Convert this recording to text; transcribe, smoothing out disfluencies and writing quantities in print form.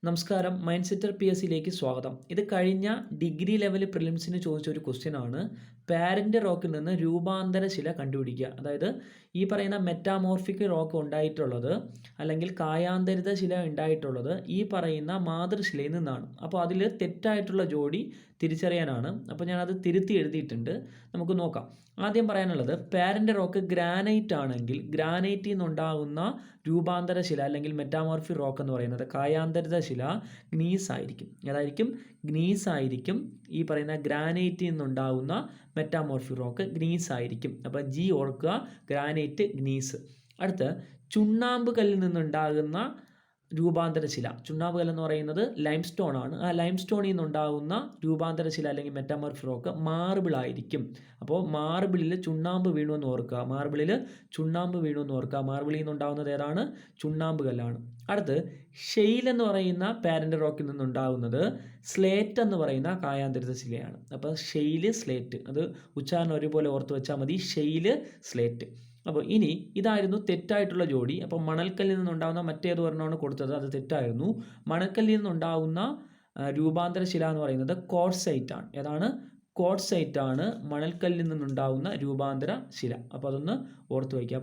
നമസ്കാരം. Mind സെറ്റർ P S സിയിലേക്ക് സ്വാഗതം. ഇത് കഴിഞ്ഞ ഡിഗ്രി ലെവൽ പ്രിലിംസിന് ചോദിച്ച ഒരു ക്വസ്റ്റ്യൻ ആണ്. പാരന്റ് റോക്കിൽ നിന്ന് രൂപാന്തര ശില കണ്ടുപിടിക്കുക. അതായത് ഈ പറയുന്ന മെറ്റാമോർഫിക് റോക്ക് ഉണ്ടായിട്ടുള്ളത് അല്ലെങ്കിൽ കായാന്തരിത ശില ഉണ്ടായിട്ടുള്ളത് ഈ പറയുന്ന മാതൃശിലയിൽ നിന്നാണ്. അപ്പോൾ അതിൽ തെറ്റായിട്ടുള്ള ജോഡി തിരിച്ചറിയാനാണ്. അപ്പോൾ ഞാനത് തിരുത്തി എഴുതിയിട്ടുണ്ട്. നമുക്ക് നോക്കാം. ആദ്യം പറയാനുള്ളത്, പാരന്റ് റോക്ക് ഗ്രാനൈറ്റ് ആണെങ്കിൽ ഗ്രാനൈറ്റിൽ നിന്നുണ്ടാകുന്ന രൂപാന്തര ശില അല്ലെങ്കിൽ മെറ്റാമോർഫിക് റോക്ക് എന്ന് പറയുന്നത് കായാന്തരിത ശില ഗ്നീസ് ആയിരിക്കും. ഏതായിരിക്കും? ഗ്നീസ് ആയിരിക്കും. ഈ പറയുന്ന ഗ്രാനൈറ്റിൽ നിന്നുണ്ടാകുന്ന മെറ്റാമോർഫിക് റോക്ക് ഗ്നീസ് ആയിരിക്കും. അപ്പോൾ ജി ഓർക്കുക, ഗ്രാനൈറ്റ്, ഗ്നീസ്. അടുത്ത്, ചുണ്ണാമ്പ് കല്ലിൽ നിന്നുണ്ടാകുന്ന രൂപാന്തര ശില. ചുണ്ണാമ്പ് കല്ല് എന്ന് പറയുന്നത് ലൈം സ്റ്റോൺ ആണ്. ആ ലൈം സ്റ്റോണിൽ നിന്നുണ്ടാകുന്ന രൂപാന്തര ശില അല്ലെങ്കിൽ മെറ്റാമോർഫിക് റോക്ക് മാർബിൾ ആയിരിക്കും. അപ്പോൾ മാർബിളിൽ ചുണ്ണാമ്പ് വീണു എന്ന് ഓർക്കുക. മാർബിളിൽ ചുണ്ണാമ്പ് വീണു എന്ന് ഓർക്കുക. മാർബിളിൽ നിന്നുണ്ടാകുന്നത് ഏതാണ്? ചുണ്ണാമ്പ് കല്ലാണ്. അടുത്ത്, ഷെയിൽ എന്ന് പറയുന്ന പാരന്റ് റോക്കിൽ നിന്നുണ്ടാകുന്നത് സ്ലേറ്റ് എന്ന് പറയുന്ന കായാന്തരിത ശിലയാണ്. അപ്പോൾ ഷെയില്, സ്ലേറ്റ്, അത് ഉച്ചാരണം ഒരുപോലെ ഓർത്ത് വെച്ചാൽ മതി. ഷെയില്, സ്ലേറ്റ്. അപ്പോൾ ഇനി ഇതായിരുന്നു തെറ്റായിട്ടുള്ള ജോഡി. അപ്പോൾ മണൽക്കല്ലിൽ നിന്നുണ്ടാകുന്ന മറ്റേത് ഒരെണ്ണമാണ് കൊടുത്തത്, അത് തെറ്റായിരുന്നു. മണൽക്കല്ലിൽ നിന്നുണ്ടാകുന്ന രൂപാന്തര ശില എന്ന് പറയുന്നത് ക്വാർട്സൈറ്റ് ആണ്. ഏതാണ്? ക്വാർട്സൈറ്റ് ആണ് മണൽക്കല്ലിൽ നിന്നുണ്ടാകുന്ന രൂപാന്തര ശില. അപ്പോൾ അതൊന്ന് ഓർത്ത് വയ്ക്കുക.